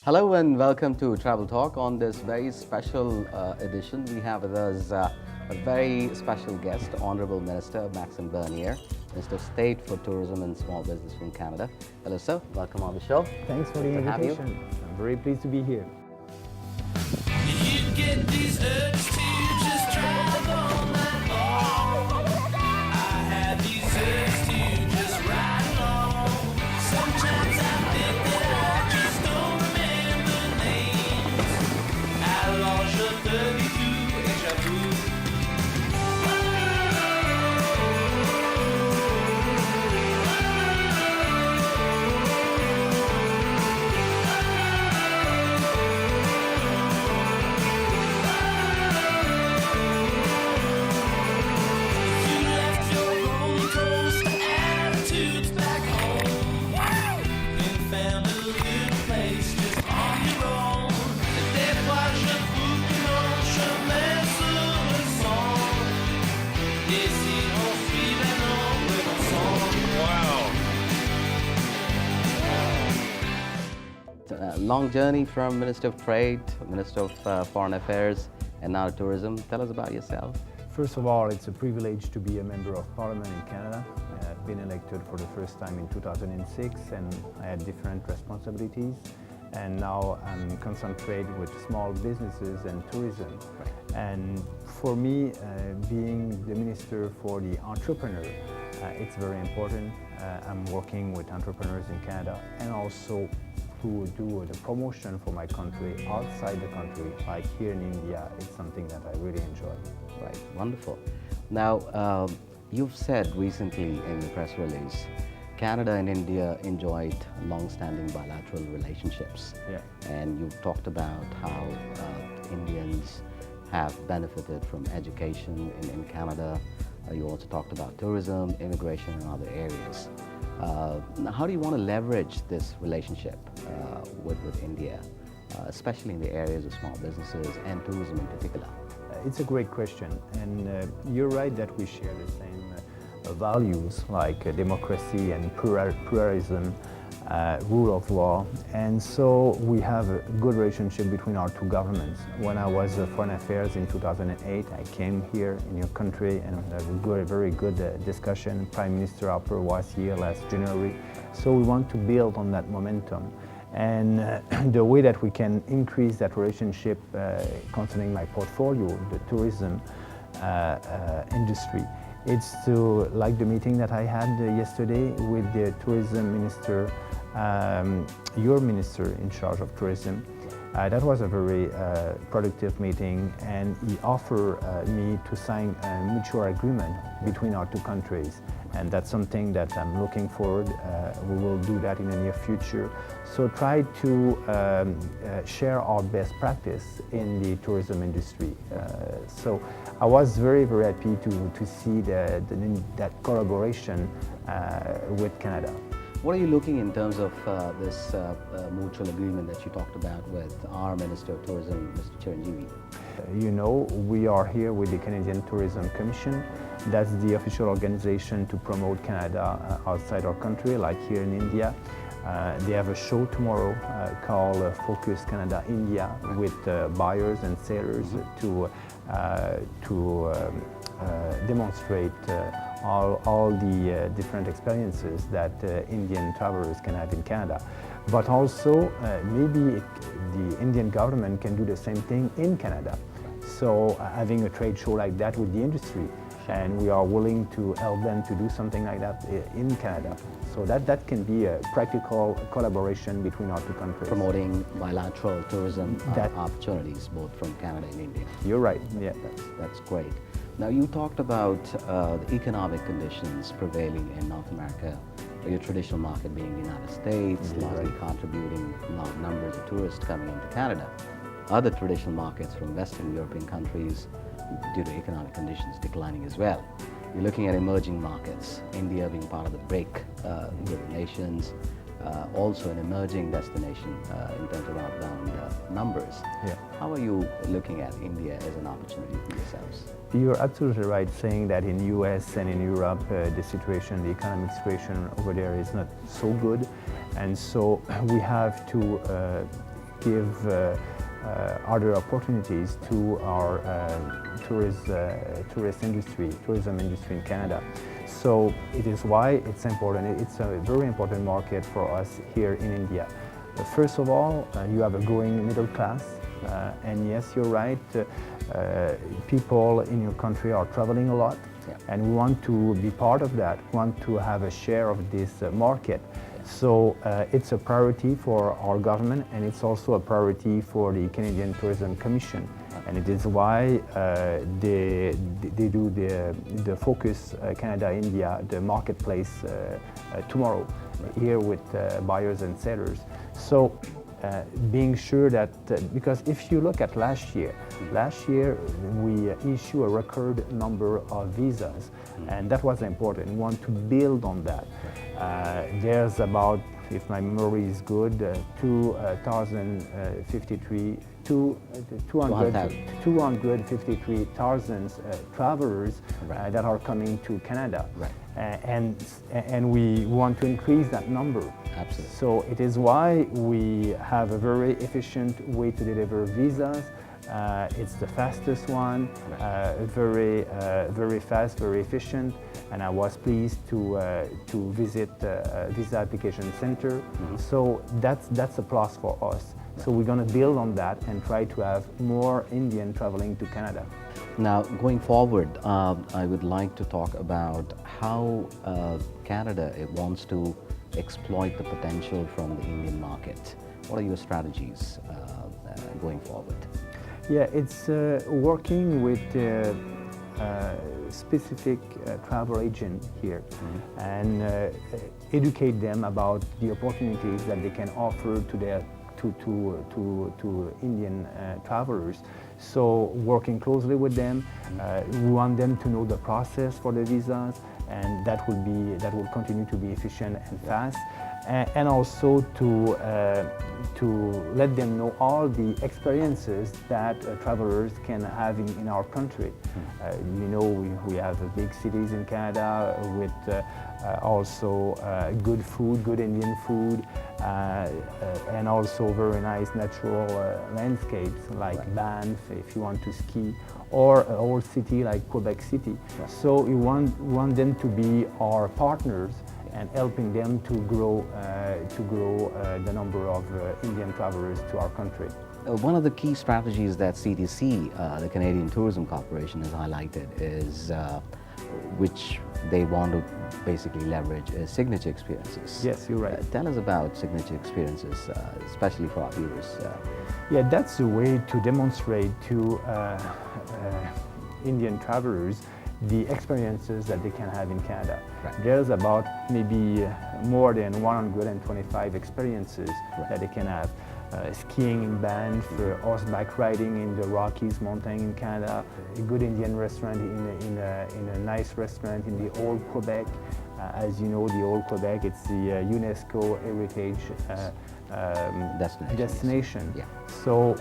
Hello and welcome to Travel Talk. On this very special edition, we have with us a very special guest, Honorable Minister Maxime, Minister of State for Tourism and Small Business from Canada. Hello, sir. Welcome on the show. Thanks for the Good to have you. invitation. I'm very pleased to be here. You get these urges to just drive all night long. I have these urges to just ride along. Sometimes I think that I just don't remember names. Alors je te dis tout et j'avoue. You left your roller coaster attitudes back home. Then found a little place just on your own. Des fois je boucle mon chemin sur le son. Et si on suivait nos beaux sons. Wow. Long journey from Minister of Trade, Minister of Foreign Affairs, and now Tourism. Tell us about yourself. First of all, it's a privilege to be a member of Parliament in Canada. I've been elected for the first time in 2006 and I had different responsibilities. And now I'm concentrated with small businesses and tourism. And for me, being the minister for the entrepreneur, it's very important. I'm working with entrepreneurs in Canada and also to do the promotion for my country outside the country, like here in India. It's something that I really enjoy. Right, wonderful. Now, you've said recently in the press release, Canada and India enjoyed long-standing bilateral relationships. Yeah. And you've talked about how Indians have benefited from education in Canada. You also talked about tourism, immigration, and other areas. Now, how do you want to leverage this relationship with India, especially in the areas of small businesses and tourism in particular? It's a great question, and you're right that we share the same values like democracy and pluralism, rule of law, and so we have a good relationship between our two governments. When I was Foreign Affairs in 2008, I came here in your country and had a very good discussion. Prime Minister Jaipur was here last January, so we want to build on that momentum. And the way that we can increase that relationship concerning my portfolio, the tourism industry, it's to, like the meeting that I had yesterday with the tourism minister, your minister in charge of tourism. That was a very productive meeting, and he offered me to sign a mutual agreement between our two countries. And that's something that I'm looking forward. We will do that in the near future. So try to share our best practice in the tourism industry. So I was very happy to see that collaboration with Canada. What are you looking in terms of this mutual agreement that you talked about with our Minister of Tourism, Mr. Chiranjeevi? You know, we are here with the Canadian Tourism Commission. That's the official organization to promote Canada outside our country, like here in India. They have a show tomorrow called Focus Canada India with buyers and sellers to demonstrate all the different experiences that Indian travelers can have in Canada. But also, maybe the Indian government can do the same thing in Canada. So having a trade show like that with the industry, and we are willing to help them to do something like that in Canada. So that can be a practical collaboration between our two countries. Promoting bilateral tourism opportunities both from Canada and India. You're right, yeah. That's great. Now, you talked about the economic conditions prevailing in North America, your traditional market being the United States, largely contributing large numbers of tourists coming into Canada. Other traditional markets from Western European countries, due to economic conditions, declining as well. You're looking at emerging markets, India being part of the BRIC group of nations, also an emerging destination in terms of outbound numbers. Yeah. How are you looking at India as an opportunity for yourselves? You're absolutely right saying that in US and in Europe the situation, the economic situation over there is not so good, and so we have to give other opportunities to our tourism industry in Canada. So it is why it's important. It's a very important market for us here in India. First of all, you have a growing middle class, and yes, you're right, people in your country are traveling a lot, and we want to be part of that, want to have a share of this market. So it's a priority for our government, and it's also a priority for the Canadian Tourism Commission. And it is why they do the Focus Canada-India, the marketplace tomorrow, here with buyers and sellers. So being sure that, because if you look at last year we issued a record number of visas, and that was important. We want to build on that. There's about, if my memory is good, 253,000 travelers that are coming to Canada. Right. And we want to increase that number. Absolutely. So it is why we have a very efficient way to deliver visas. It's the fastest one, very fast, very efficient, and I was pleased to visit Visa Application Center. So that's a plus for us. So we're going to build on that and try to have more Indian traveling to Canada. Now, going forward, I would like to talk about how Canada wants to exploit the potential from the Indian market. What are your strategies going forward? Yeah, it's working with specific travel agent here and educate them about the opportunities that they can offer to their to Indian travelers. So working closely with them, we want them to know the process for the visas, and that will continue to be efficient and fast, and also to let them know all the experiences that travelers can have in our country. You know, we have big cities in Canada with also good food, good Indian food, and also very nice natural landscapes like Banff, if you want to ski, or an old city like Quebec City. So we want them to be our partners and helping them to grow the number of Indian travelers to our country. One of the key strategies that CTC, the Canadian Tourism Corporation, has highlighted is which they want to basically leverage is signature experiences. Yes, you're right. Tell us about signature experiences, especially for our viewers. Yeah, that's a way to demonstrate to Indian travelers the experiences that they can have in Canada. Right. There's about maybe more than 125 experiences that they can have. Skiing in Banff, horseback riding in the Rockies mountain in Canada, a good Indian restaurant in a nice restaurant in the Old Quebec. As you know, the Old Quebec, it's the UNESCO Heritage destination. Yeah. So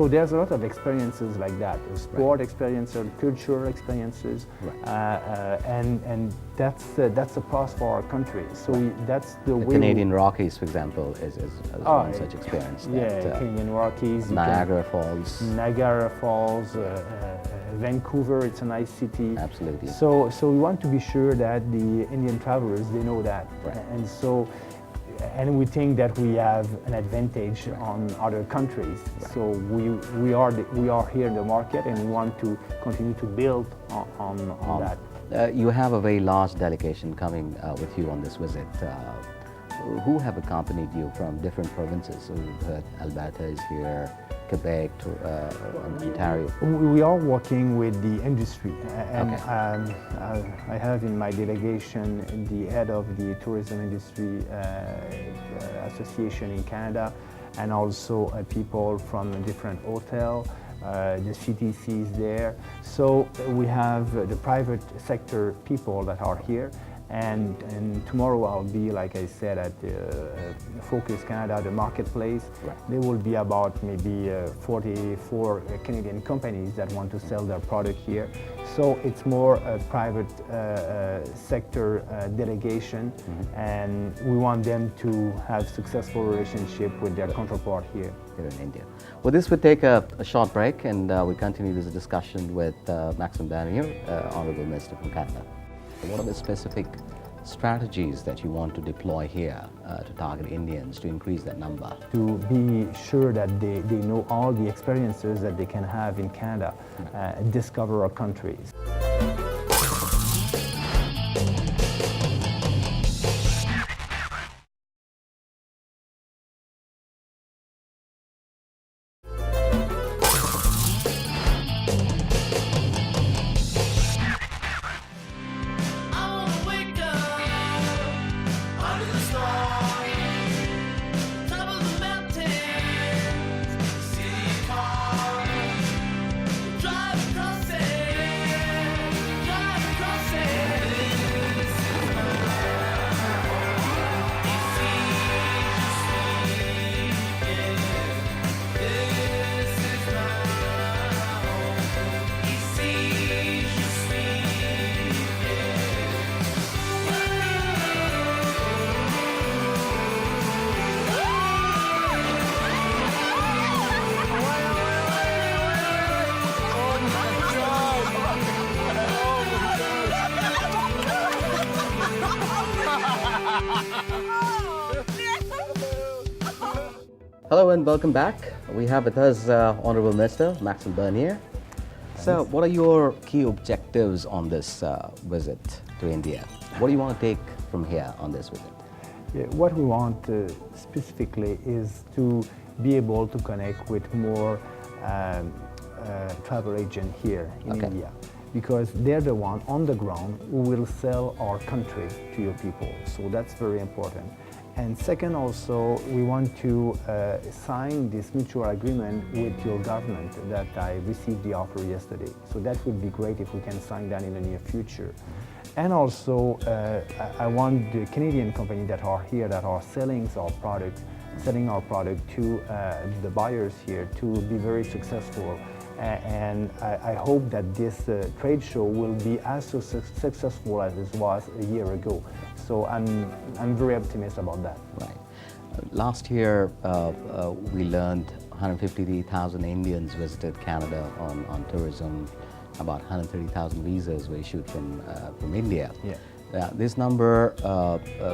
there's a lot of experiences like that, sport experiences, cultural experiences, and that's a plus for our country. So that's the way. Canadian Rockies, for example, is one such experience. Yeah, Canadian Rockies. Niagara Falls. Niagara Falls, Vancouver, it's a nice city. Absolutely. So we want to be sure that the Indian travelers, they know that. And we think that we have an advantage on other countries. So we are here in the market, and we want to continue to build on that. You have a very large delegation coming with you on this visit. Who have accompanied you from different provinces? We've heard Alberta is here, Quebec, Ontario. We are working with the industry, and I have in my delegation the head of the Tourism Industry Association in Canada, and also people from a different hotel. The CTC is there. So we have the private sector people that are here, And tomorrow I'll be, like I said, at Focus Canada, the marketplace. Right. There will be about maybe 44 Canadian companies that want to sell their product here. So it's more a private sector delegation, and we want them to have successful relationship with their counterpart here in India. Well, this would take a short break, and we continue this discussion with Maxime Bernier, Honorable Minister from Canada. What are the specific strategies that you want to deploy here to target Indians to increase that number? To be sure that they know all the experiences that they can have in Canada, discover our countries. Hello and welcome back. We have with us Honorable Minister Maxime Bernier. So, what are your key objectives on this visit to India? What do you want to take from here on this visit? Yeah, what we want specifically is to be able to connect with more travel agents here in India, because they're the one on the ground who will sell our country to your people. So that's very important. And second, also, we want to sign this mutual agreement with your government that I received the offer yesterday. So that would be great if we can sign that in the near future. And also, I want the Canadian companies that are here, that are selling our product to the buyers here to be very successful. And I hope that this trade show will be as successful as it was a year ago. So I'm very optimistic about that. Right. Last year, we learned 153,000 Indians visited Canada on tourism. About 130,000 visas were issued from India. Yeah. This number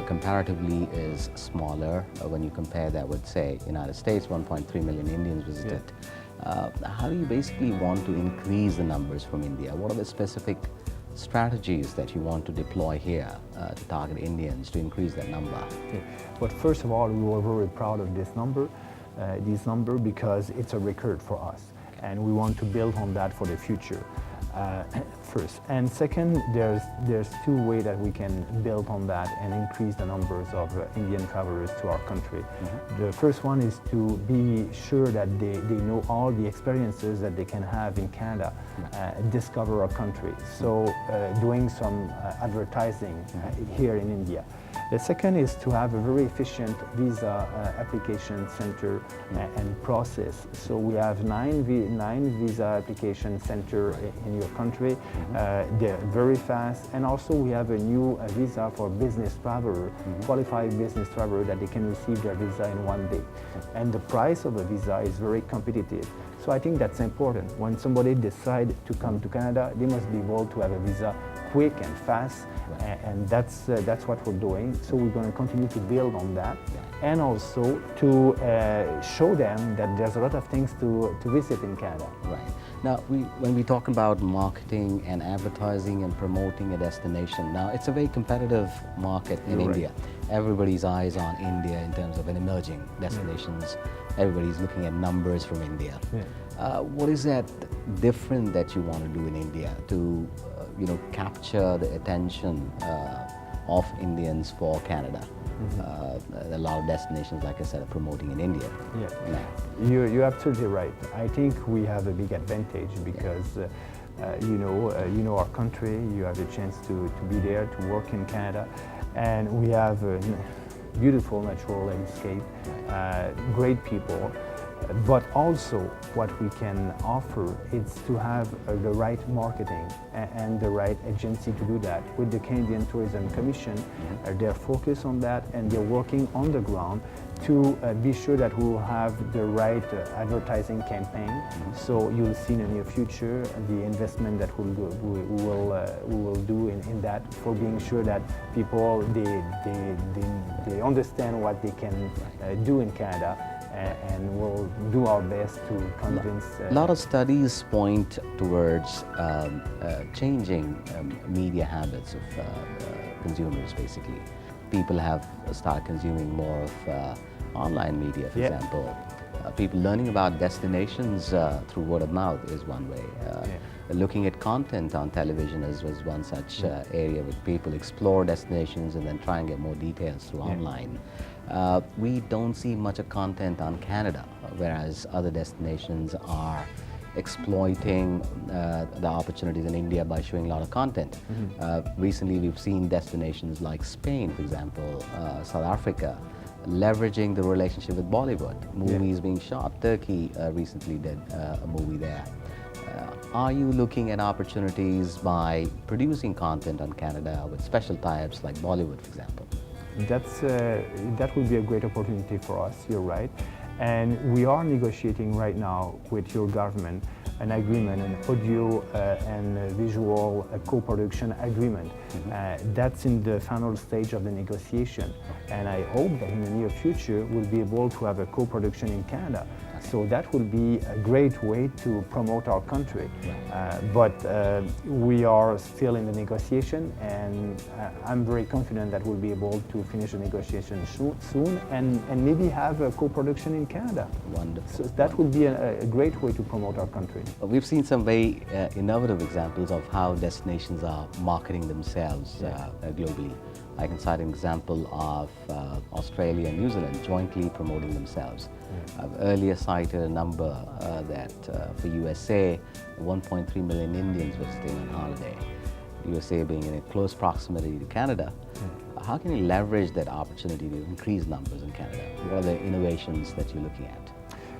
comparatively is smaller when you compare that with, say, United States, 1.3 million Indians visited. Yeah. How do you basically want to increase the numbers from India? What are the specific strategies that you want to deploy here to target Indians to increase that number? Yeah. But first of all, we were very proud of this number because it's a record for us, and we want to build on that for the future. First, and second, there's two ways that we can build on that and increase the numbers of Indian travelers to our country. The first one is to be sure that they know all the experiences that they can have in Canada, discover our country. So doing some advertising here in India. The second is to have a very efficient visa application center and process. So we have nine visa application center in your country. They're very fast, and also we have a new visa for business traveler, qualified business traveler, that they can receive their visa in 1 day. And the price of a visa is very competitive. So I think that's important. When somebody decides to come to Canada, they must be able to have a visa quick and fast, and that's what we're doing. So we're going to continue to build on that, and also to show them that there's a lot of things to visit in Canada. Right. Now, when we talk about marketing and advertising and promoting a destination, now it's a very competitive market in India. Everybody's eyes on India in terms of an emerging destinations. Everybody's looking at numbers from India. What is that different that you want to do in India to capture the attention of Indians for Canada? A lot of destinations, like I said, are promoting in India. You're absolutely right. I think we have a big advantage because you know our country. You have the chance to be there, to work in Canada, and we have a beautiful natural landscape, great people. But also what we can offer is to have the right marketing and the right agency to do that. With the Canadian Tourism Commission, they're focused on that and they're working on the ground to be sure that we will have the right advertising campaign. So you'll see in the near future the investment that we will do in that, for being sure that people they understand what they can do in Canada. And we'll do our best to convince. A lot of studies point towards changing media habits of consumers, basically. People have started consuming more of online media, for example. People learning about destinations through word of mouth is one way. Looking at content on television was one such area where people explore destinations and then try and get more details through online. We don't see much of content on Canada, whereas other destinations are exploiting the opportunities in India by showing a lot of content. Recently we've seen destinations like Spain, for example, South Africa, leveraging the relationship with Bollywood, movies being shot. Turkey recently did a movie there. Are you looking at opportunities by producing content on Canada with special tie-ups like Bollywood, for example? That would be a great opportunity for us, you're right. And we are negotiating right now with your government an agreement, an audio and visual co-production agreement. That's in the final stage of the negotiation. And I hope that in the near future we'll be able to have a co-production in Canada. So that will be a great way to promote our country. But we are still in the negotiation, and I'm very confident that we'll be able to finish the negotiation soon and maybe have a co-production in Canada. Wonderful. So that would be a great way to promote our country. We've seen some very innovative examples of how destinations are marketing themselves globally. I can cite an example of Australia and New Zealand jointly promoting themselves. I've earlier cited a number that for USA, 1.3 million Indians were staying on holiday. USA being in a close proximity to Canada. How can you leverage that opportunity to increase numbers in Canada? What are the innovations that you're looking at?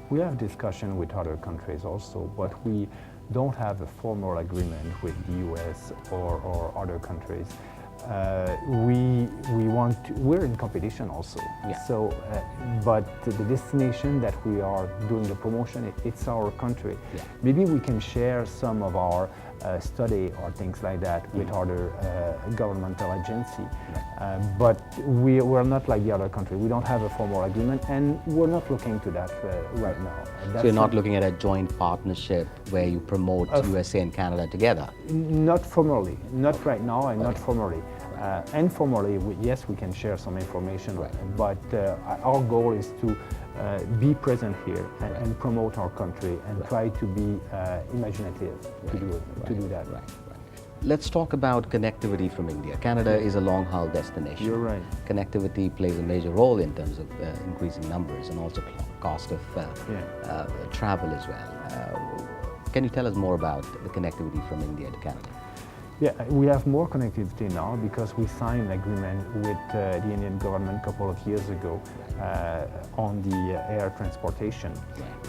We have discussion with other countries also, but we don't have a formal agreement with the US or other countries. We're in competition also. So, but the destination that we are doing the promotion, it's our country. Maybe we can share some of our study or things like that with other governmental agency. But we're not like the other country. We don't have a formal agreement, and we're not looking to that right now. So you're not looking at a joint partnership where you promote USA and Canada together? Not formally, not right now, and not formally. Informally, yes, we can share some information, but our goal is to be present here and promote our country and try to be imaginative to do that. Let's talk about connectivity from India. Canada is a long-haul destination. You're right. Connectivity plays a major role in terms of increasing numbers and also cost of travel as well. Can you tell us more about the connectivity from India to Canada? Yeah, we have more connectivity now because we signed an agreement with the Indian government a couple of years ago on the air transportation.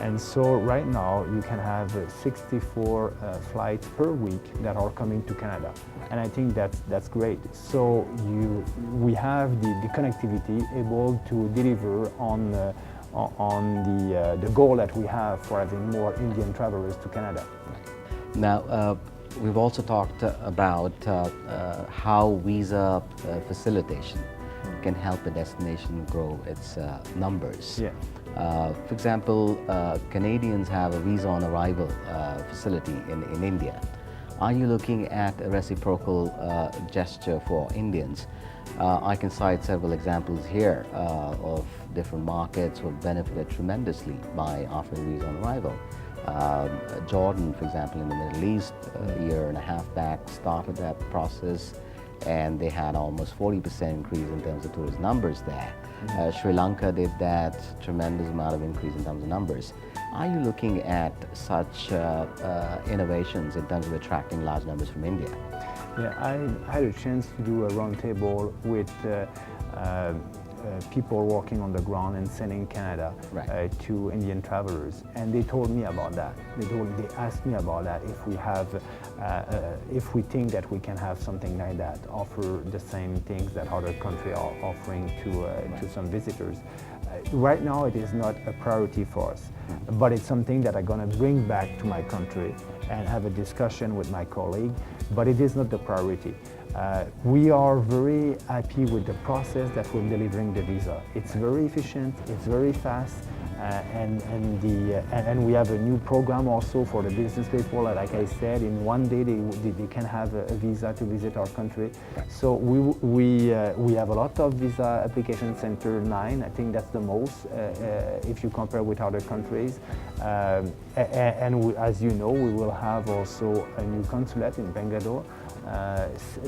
And so right now you can have 64 flights per week that are coming to Canada. And I think that's great. So we have the connectivity able to deliver on the goal that we have for having more Indian travelers to Canada. Now, we've also talked about how Weezer facilitation can help a destination grow its numbers. For example, Canadians have a visa on arrival facility in India. Are you looking at a reciprocal gesture for Indians? I can cite several examples here of different markets who have benefited tremendously by offering visa on arrival. Jordan, for example, in the Middle East, a year and a half back, started that process, and they had almost 40% increase in terms of tourist numbers there. Sri Lanka did that, tremendous amount of increase in terms of numbers. Are you looking at such innovations in terms of attracting large numbers from India? Yeah, I had a chance to do a roundtable with people working on the ground and sending Canada Right. to Indian travelers, and they told me about that. They asked me about that if we think that we can have something like that, offer the same things that other countries are offering to some visitors. Right now, it is not a priority for us, but it's something that I'm going to bring back to my country and have a discussion with my colleague, but it is not the priority. We are very happy with the process that we're delivering the visa. It's very efficient, it's very fast, and we have a new program also for the business people. Like I said, in one day they can have a visa to visit our country. So we have a lot of visa application center, 9. I think that's the most if you compare with other countries. As you know, we will have also a new consulate in Bangalore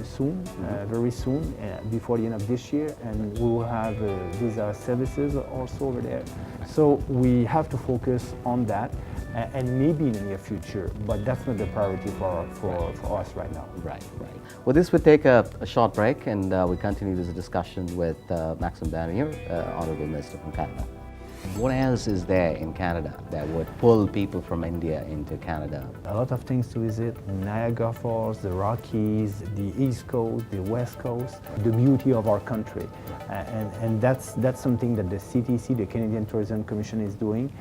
soon, very soon, before the end of this year, and we will have visa services also over there. So we have to focus on that, and maybe in the near future, but that's not the priority for us right now. Right, right. Well, this would take a short break, and we continue this discussion with Maxime Bernier, Honorable Minister from Canada. What else is there in Canada that would pull people from India into Canada? A lot of things to visit: Niagara Falls, the Rockies, the East Coast, the West Coast, the beauty of our country. And that's something that the CTC, the Canadian Tourism Commission, is doing.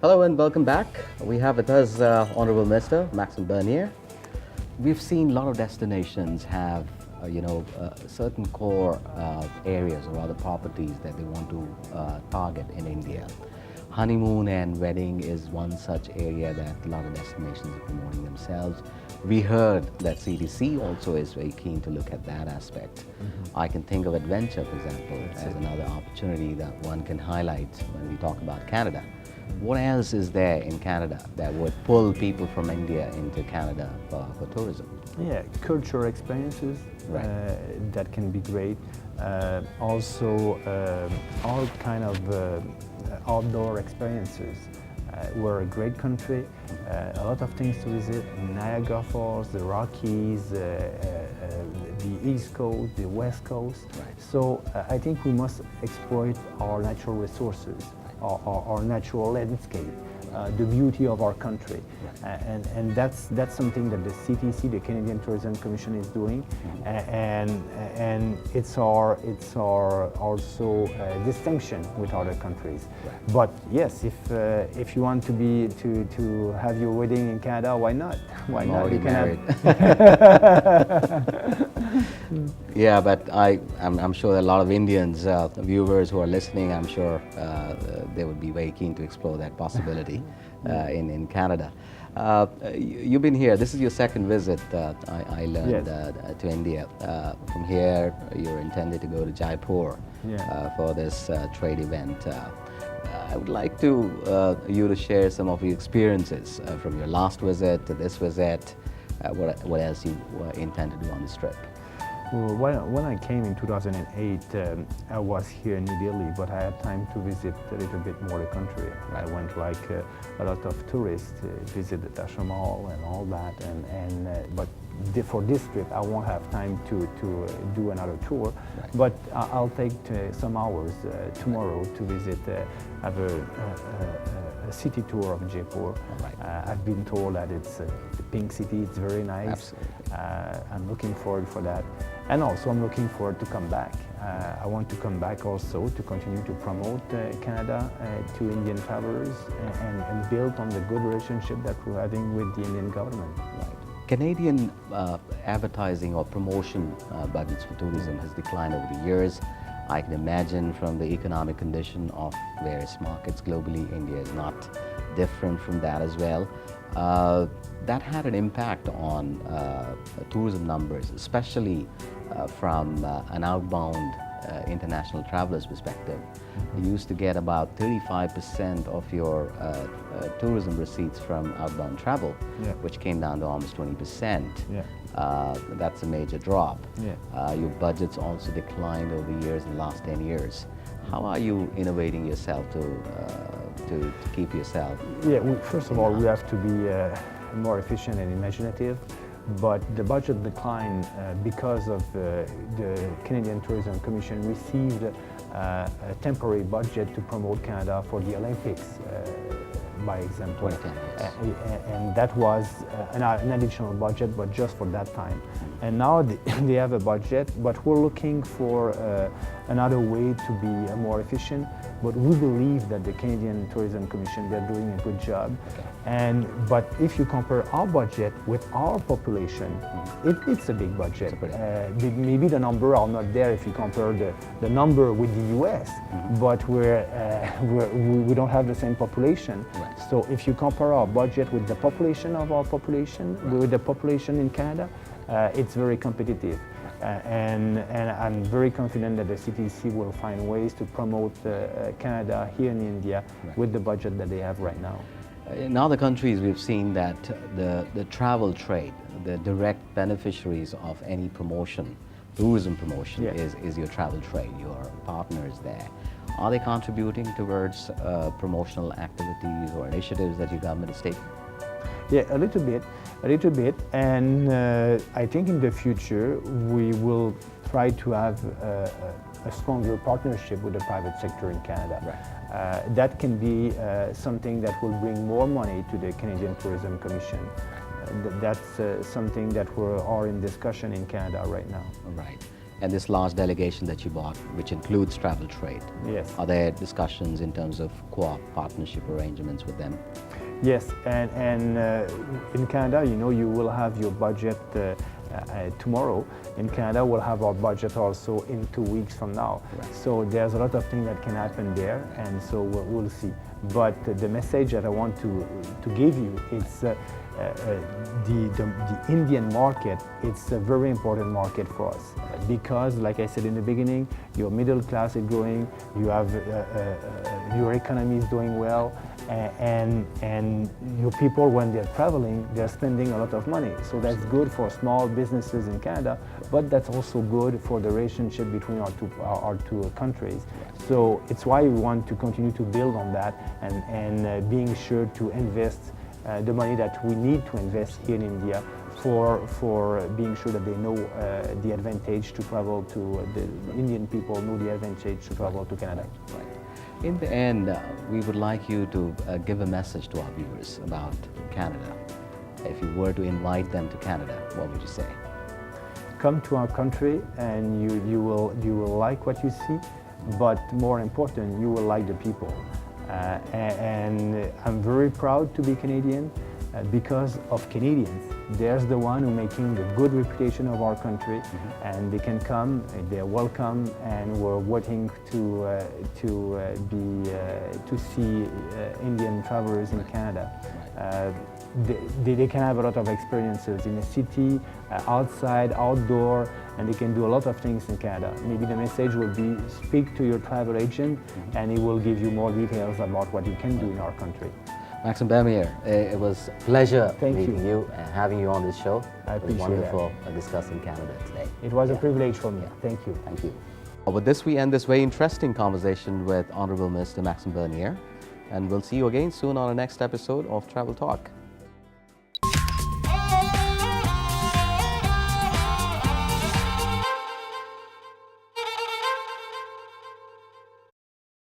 Hello and welcome back. We have with us Honorable Minister Maxime Bernier. We've seen a lot of destinations have, certain core areas or other properties that they want to target in India. Honeymoon and wedding is one such area that a lot of destinations are promoting themselves. We heard that CTC also is very keen to look at that aspect. I can think of adventure, for example, as another opportunity that one can highlight when we talk about Canada. What else is there in Canada that would pull people from India into Canada for tourism? Yeah, cultural experiences, that can be great. Also, all kind of outdoor experiences. We're a great country, a lot of things to visit: Niagara Falls, the Rockies, the East Coast, the West Coast. So I think we must exploit our natural resources, our natural landscape, the beauty of our country, and that's something that the CTC, the Canadian Tourism Commission, is doing, and it's our also distinction with other countries. But yes, if you want to have your wedding in Canada, why not? Why not? Already married. Yeah, but I'm sure that a lot of Indians, viewers who are listening, I'm sure they would be very keen to explore that possibility in Canada. You've been here. This is your second visit, I learned, to India. From here, you're intended to go to Jaipur for this trade event. I would like you to share some of your experiences from your last visit to this visit. What else you intend to do on this trip? Well, when I came in 2008, I was here in New Delhi, but I had time to visit a little bit more the country. I went like a lot of tourists, visited the Taj Mahal and all that, but for this trip, I won't have time to do another tour, but I'll take some hours tomorrow to visit, have a a city tour of Jaipur. Right. I've been told that it's the pink city. It's very nice. Absolutely. I'm looking forward for that. And also I'm looking forward to come back. I want to come back also to continue to promote Canada to Indian travelers and build on the good relationship that we're having with the Indian government. Right. Canadian advertising or promotion budgets for tourism has declined over the years. I can imagine from the economic condition of various markets globally, India is not different from that as well. That had an impact on tourism numbers, especially from an outbound international travelers perspective. You used to get about 35% of your tourism receipts from outbound travel, Yeah. which came down to almost 20%. Yeah. That's a major drop. Yeah. Your budgets also declined over the years, in the last 10 years. How are you innovating yourself to keep yourself? Yeah, first of all, we have to be more efficient and imaginative, but the budget decline because of the Canadian Tourism Commission received a temporary budget to promote Canada for the Olympics, by example. 2010, yes. And that was an additional budget, but just for that time. And now they have a budget, but we're looking for another way to be more efficient. But we believe that the Canadian Tourism Commission, they're doing a good job. But if you compare our budget with our population, it's a big budget. Maybe the number are not there if you compare the number with the US, but we don't have the same population. Right. So if you compare our budget with the population of our population, with the population in Canada, it's very competitive. And I'm very confident that the CTC will find ways to promote Canada here in India with the budget that they have right now. In other countries, we've seen that the travel trade, the direct beneficiaries of any promotion, tourism promotion, is your travel trade, your partners there. Are they contributing towards promotional activities or initiatives that your government is taking? Yeah, a little bit, and I think in the future we will try to have a stronger partnership with the private sector in Canada. Right. That can be something that will bring more money to the Canadian Tourism Commission. That's something that are in discussion in Canada right now. Right. And this large delegation that you bought, which includes travel trade, Yes. are there discussions in terms of co-op partnership arrangements with them? Yes, and in Canada, you will have your budget tomorrow. In Canada, we'll have our budget also in 2 weeks from now. Right. So there's a lot of things that can happen there, and so we'll see. But the message that I want to give you, it's the Indian market. It's a very important market for us because, like I said in the beginning, your middle class is growing. You have your economy is doing well, and your people, when they're traveling, they're spending a lot of money. So that's good for small businesses in Canada, but that's also good for the relationship between our two countries. So it's why we want to continue to build on that and being sure to invest the money that we need to invest here in India for being sure that they know the advantage to travel to, the Indian people know the advantage to travel to Canada. Right. In the end, we would like you to give a message to our viewers about Canada. If you were to invite them to Canada, what would you say? Come to our country and you will like what you see, but more important, you will like the people. And I'm very proud to be Canadian because of Canadians. There's the one who making the good reputation of our country, and they can come, they're welcome, and we're waiting to see Indian travelers in Canada. They can have a lot of experiences in the city, outside, outdoor, and they can do a lot of things in Canada. Maybe the message will be speak to your travel agent and he will give you more details about what you can do in our country. Maxime Bernier, it was a pleasure Thank meeting you. you and having you on this show. I It was appreciate wonderful discussing Canada today. It was a privilege for me. Thank you. Thank you. With this, we end this very interesting conversation with Honorable Mr. Maxime Bernier, and we'll see you again soon on the next episode of Travel Talk.